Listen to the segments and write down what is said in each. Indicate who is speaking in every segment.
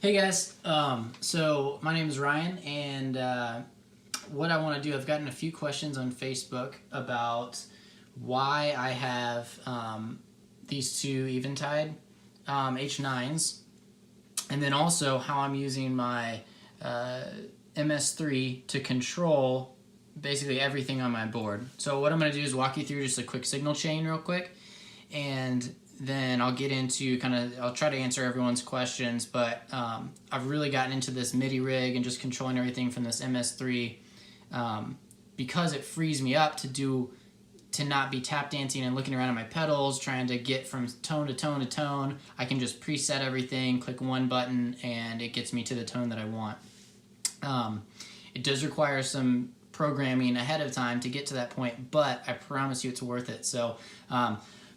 Speaker 1: Hey guys, so my name is Ryan, and what I want to do, I've gotten a few questions on Facebook about why I have these two Eventide H9s, and then also how I'm using my MS3 to control basically everything on my board. So what I'm going to do is walk you through just a quick signal chain real quick, and then I'll get into I'll try to answer everyone's questions, but I've really gotten into this MIDI rig and just controlling everything from this MS3 because it frees me up to not be tap dancing and looking around at my pedals, trying to get from tone to tone to tone. I can just preset everything, click one button, and it gets me to the tone that I want. It does require some programming ahead of time to get to that point, but I promise you it's worth it. So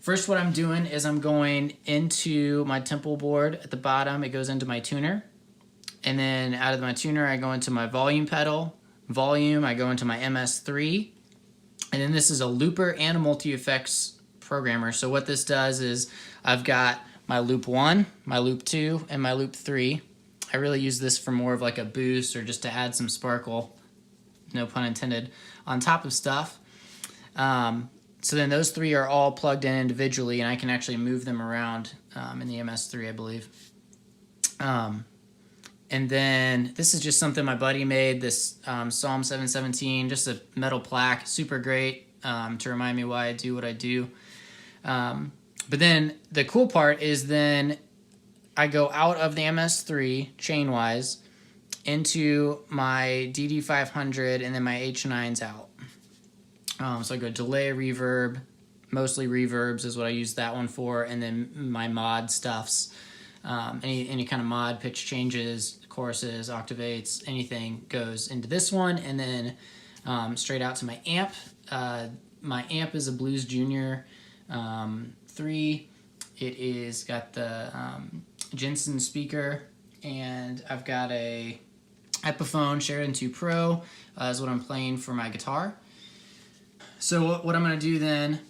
Speaker 1: first, what I'm doing is I'm going into my tempo board at the bottom. It goes into my tuner. And then out of my tuner, I go into my volume pedal. Volume, I go into my MS3. And then this is a looper and a multi-effects programmer. So what this does is I've got my loop 1, my loop 2, and my loop 3. I really use this for more of like a boost or just to add some sparkle, no pun intended, on top of stuff. So then those three are all plugged in individually, and I can actually move them around in the MS3, I believe. And then this is just something my buddy made, this Psalm 717, just a metal plaque, super great to remind me why I do what I do. But then the cool part is then I go out of the MS3 chain-wise into my DD500 and then my H9s out. So I go delay, reverb, mostly reverbs is what I use that one for, and then my mod stuffs. Any kind of mod, pitch changes, choruses, octavates, anything goes into this one, and then straight out to my amp. My amp is a Blues Junior 3. It is got the Jensen speaker, and I've got a Epiphone Sheridan 2 Pro is what I'm playing for my guitar. So what I'm going to do then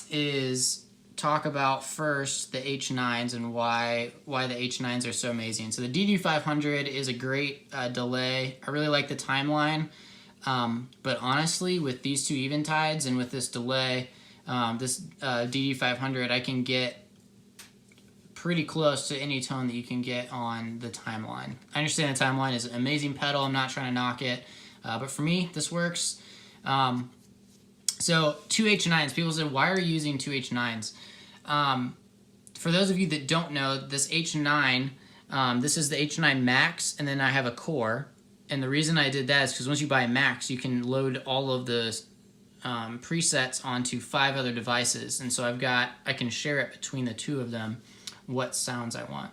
Speaker 1: is talk about first the H9s and why the H9s are so amazing. So the DD500 is a great delay. I really like the timeline, but honestly, with these two Eventides and with this delay, this DD500, I can get pretty close to any tone that you can get on the timeline. I understand the timeline is an amazing pedal. I'm not trying to knock it, but for me, this works. So two H9s, people say, why are you using two H9s? For those of you that don't know, this H9, this is the H9 Max, and then I have a Core. And the reason I did that is because once you buy a Max, you can load all of the presets onto 5 other devices. And so I can share it between the two of them, what sounds I want.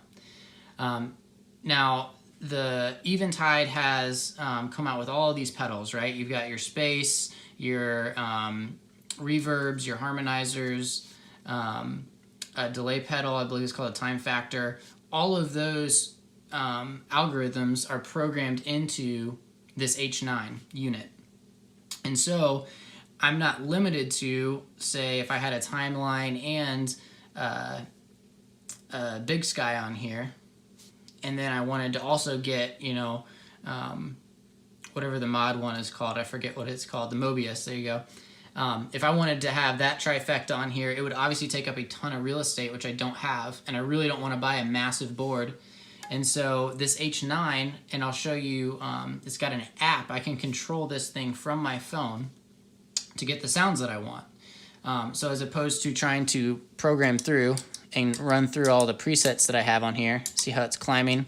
Speaker 1: Now, the Eventide has come out with all of these pedals, right? You've got your space, your reverbs, your harmonizers, a delay pedal, I believe it's called a time factor. All of those algorithms are programmed into this H9 unit. And so I'm not limited to, say, if I had a timeline and a Big Sky on here, and then I wanted to also get, whatever the mod one is called, I forget what it's called, the Mobius, there you go. If I wanted to have that trifecta on here, it would obviously take up a ton of real estate, which I don't have, and I really don't want to buy a massive board. And so this H9, and I'll show you, it's got an app. I can control this thing from my phone to get the sounds that I want. So as opposed to trying to program through and run through all the presets that I have on here, see how it's climbing?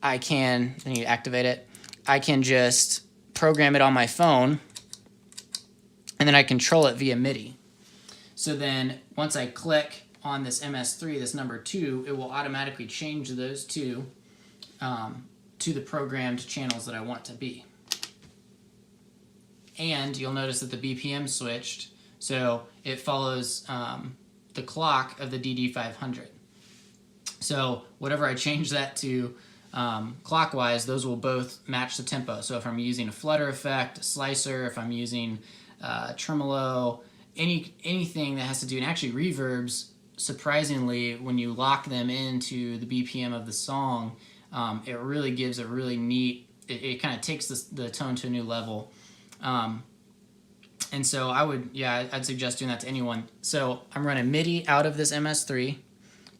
Speaker 1: I can, then you activate it, I can just program it on my phone, and then I control it via MIDI. So then once I click on this MS3, this number 2, it will automatically change those two to the programmed channels that I want to be. And you'll notice that the BPM switched, so it follows the clock of the DD500. So whatever I change that to clockwise, those will both match the tempo. So if I'm using a flutter effect, a slicer, if I'm using tremolo, anything that has to do, and actually reverbs surprisingly, when you lock them into the BPM of the song, it really gives a really neat, it kind of takes the tone to a new level. And so I'd suggest doing that to anyone. So I'm running MIDI out of this MS3,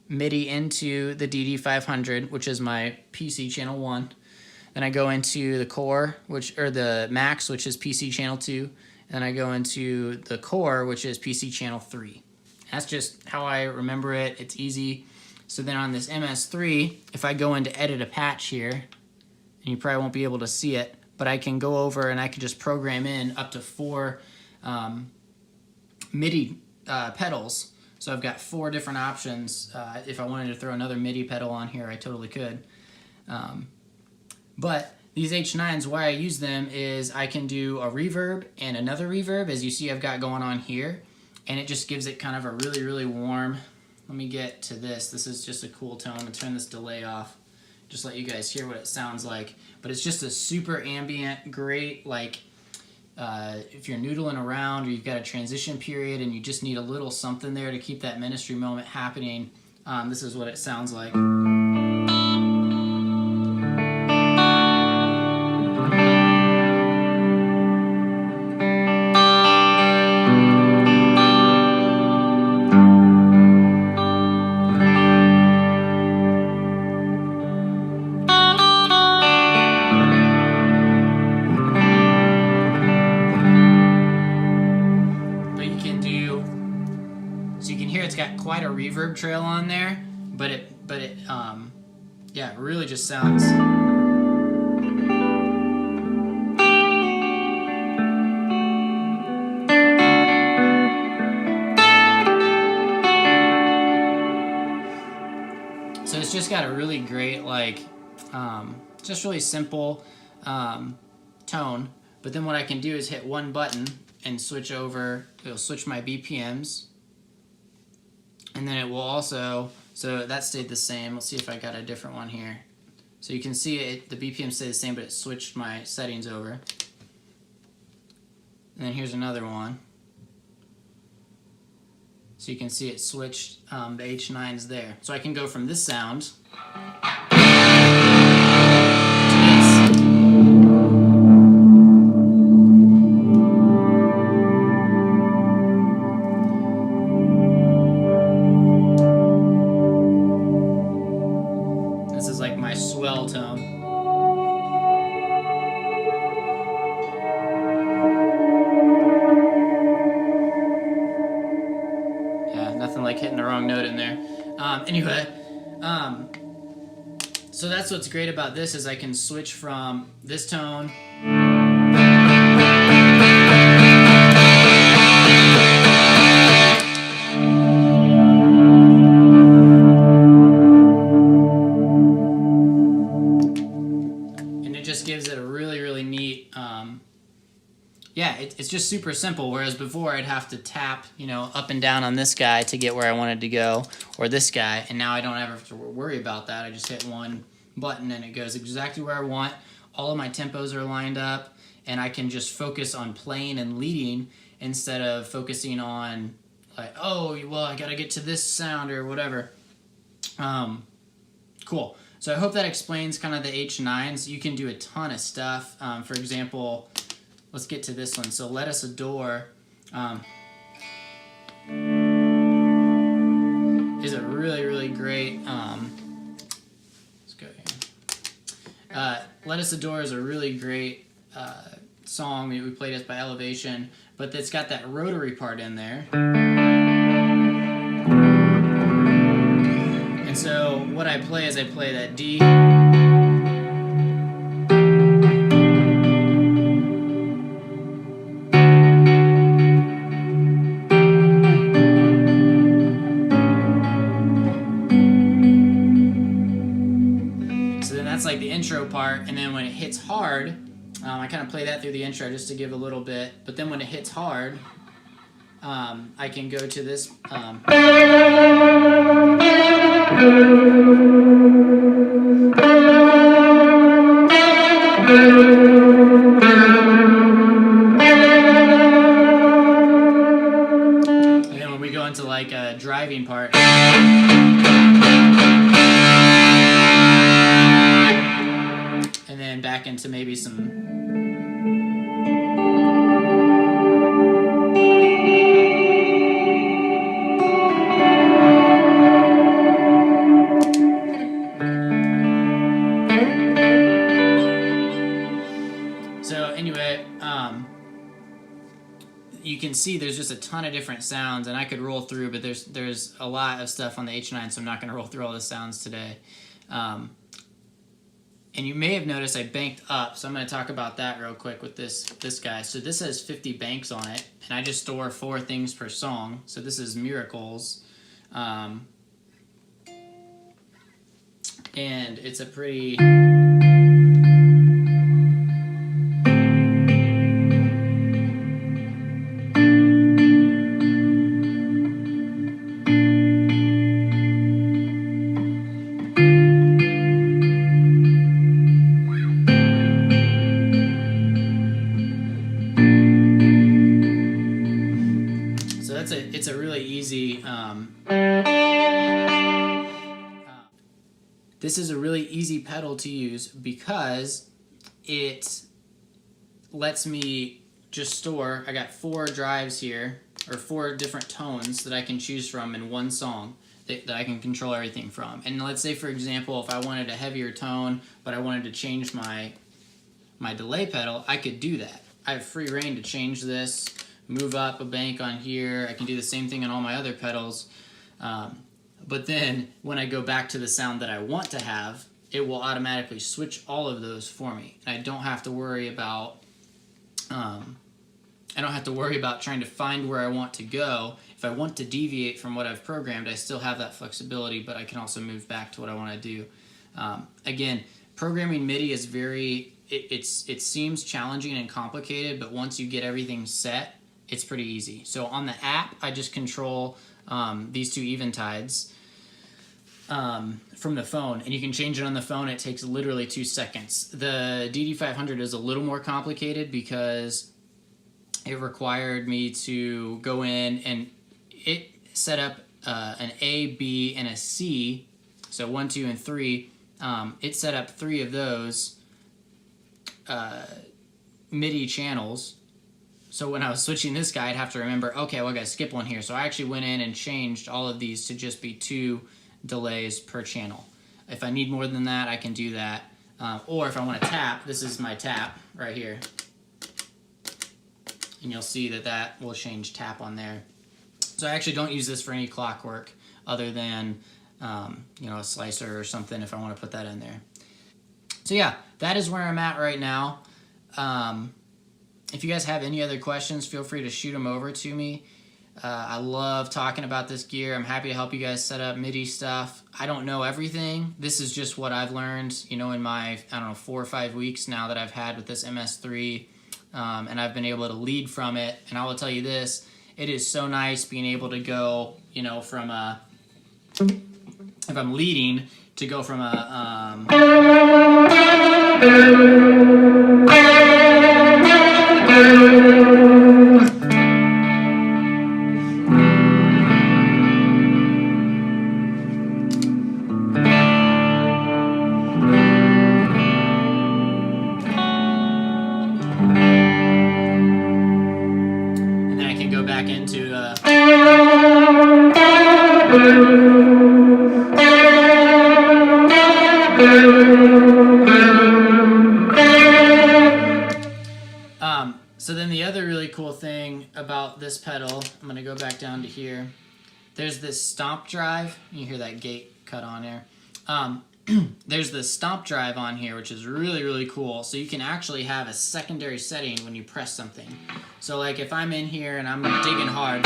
Speaker 1: MIDI into the DD500, which is my PC channel 1. Then I go into the core, the max, which is PC channel 2. And then I go into the core, which is PC channel 3. That's just how I remember it. It's easy. So then on this MS3, if I go into edit a patch here, and you probably won't be able to see it, but I can go over and I can just program in up to 4 MIDI pedals. So I've got 4 different options. If I wanted to throw another MIDI pedal on here, I totally could. But these H9s, why I use them is I can do a reverb and another reverb, as you see I've got going on here, and it just gives it kind of a really, really warm. Let me get to this. This is just a cool tone. I'm going to turn this delay off, just let you guys hear what it sounds like. But it's just a super ambient, great, like if you're noodling around or you've got a transition period and you just need a little something there to keep that ministry moment happening, this is what it sounds like. Quite a reverb trail on there, but it yeah, it really just sounds. So it's just got a really great, like, just really simple tone. But then what I can do is hit one button and switch over. It'll switch my BPMs. And then it will also, so that stayed the same. Let's see if I got a different one here. So you can see it, the BPM stayed the same, but it switched my settings over. And then here's another one. So you can see it switched the H9s there. So I can go from this sound to this. This is like my swell tone. Yeah, nothing like hitting the wrong note in there. Anyway, so that's what's great about this is I can switch from this tone gives it a really, really neat, yeah, it's just super simple, whereas before I'd have to tap, you know, up and down on this guy to get where I wanted to go, or this guy, and now I don't ever have to worry about that. I just hit one button and it goes exactly where I want. All of my tempos are lined up, and I can just focus on playing and leading instead of focusing on, like, oh, well, I gotta get to this sound or whatever. Cool. So I hope that explains kind of the H9s. You can do a ton of stuff. For example, let's get to this one. So Let Us Adore is a really, really great, let's go here. Let Us Adore is a really great song that we played it by Elevation, but it's got that rotary part in there. And so what I play is I play that D, so then that's like the intro part, and then when it hits hard, I kind of play that through the intro just to give a little bit, but then when it hits hard, I can go to this and then when we go into like a driving part, can see there's just a ton of different sounds, and I could roll through, but there's a lot of stuff on the H9, so I'm not going to roll through all the sounds today. And you may have noticed I banked up, so I'm going to talk about that real quick with this guy. So this has 50 banks on it, and I just store 4 things per song. So this is Miracles. And it's a pretty... it's a really easy this is a really easy pedal to use because it lets me just store, I got 4 drives here, or 4 different tones that I can choose from in one song that I can control everything from. And let's say, for example, if I wanted a heavier tone but I wanted to change my delay pedal, I could do that. I have free reign to change this, move up a bank on here. I can do the same thing on all my other pedals. But then when I go back to the sound that I want to have, it will automatically switch all of those for me. And I don't have to worry about trying to find where I want to go. If I want to deviate from what I've programmed, I still have that flexibility, but I can also move back to what I want to do. Again, programming MIDI is it seems challenging and complicated, but once you get everything set, it's pretty easy. So on the app, I just control these 2 eventides from the phone, and you can change it on the phone. It takes literally 2 seconds. The DD500 is a little more complicated because it required me to go in and it set up an A, B, and a C. So 1, 2, and 3. It set up 3 of those MIDI channels. So when I was switching this guy, I'd have to remember, okay, well, I gotta skip one here. So I actually went in and changed all of these to just be 2 delays per channel. If I need more than that, I can do that. Or if I want to tap, this is my tap right here. And you'll see that will change tap on there. So I actually don't use this for any clockwork other than a slicer or something if I want to put that in there. So yeah, that is where I'm at right now. If you guys have any other questions, feel free to shoot them over to me. I love talking about this gear. I'm happy to help you guys set up MIDI stuff. I don't know everything. This is just what I've learned, in my, 4 or 5 weeks now that I've had with this MS3. And I've been able to lead from it. And I will tell you this, it is so nice being able to go, from if I'm leading, to go from and then I can go back into so then the other really cool thing about this pedal, I'm going to go back down to here. There's this stomp drive. You hear that gate cut on there. There's this stomp drive on here, which is really, really cool. So you can actually have a secondary setting when you press something. So like if I'm in here and I'm digging hard.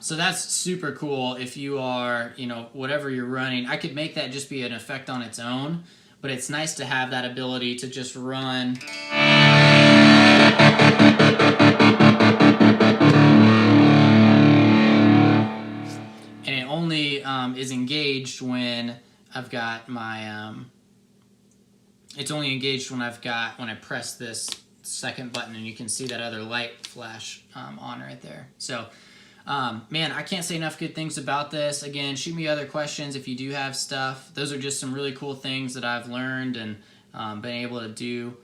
Speaker 1: So that's super cool if you are, whatever you're running. I could make that just be an effect on its own, but it's nice to have that ability to just run. And it only is engaged when I've got my, it's only engaged when I press this second button, and you can see that other light flash on right there. So, man, I can't say enough good things about this. Again, shoot me other questions if you do have stuff. Those are just some really cool things that I've learned and been able to do.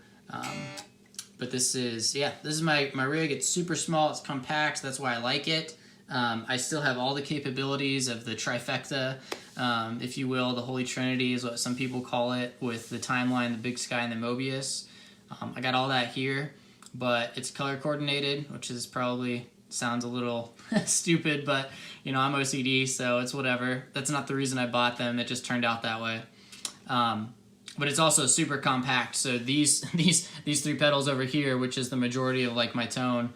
Speaker 1: But this is my rig. It's super small. It's compact. That's why I like it. I still have all the capabilities of the Trifecta if you will. The Holy Trinity is what some people call it, with the timeline, the Big Sky, and the Mobius. I got all that here, but it's color coordinated, which is probably sounds a little stupid, but you know, I'm OCD, so it's whatever. That's not the reason I bought them. It just turned out that way. But it's also super compact. So these three pedals over here, which is the majority of like my tone,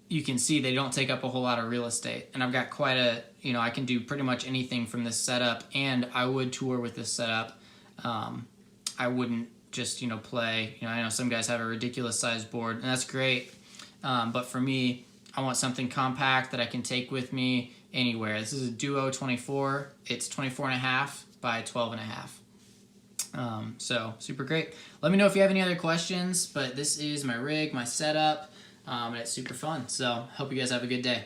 Speaker 1: you can see they don't take up a whole lot of real estate. And I've got quite a, you know, I can do pretty much anything from this setup, and I would tour with this setup. I wouldn't just, you know, play, you know, I know some guys have a ridiculous sized board, and that's great. But for me, I want something compact that I can take with me anywhere. This is a Duo 24. It's 24.5 by 12.5. So super great. Let me know if you have any other questions, but this is my rig, my setup, and it's super fun. So hope you guys have a good day.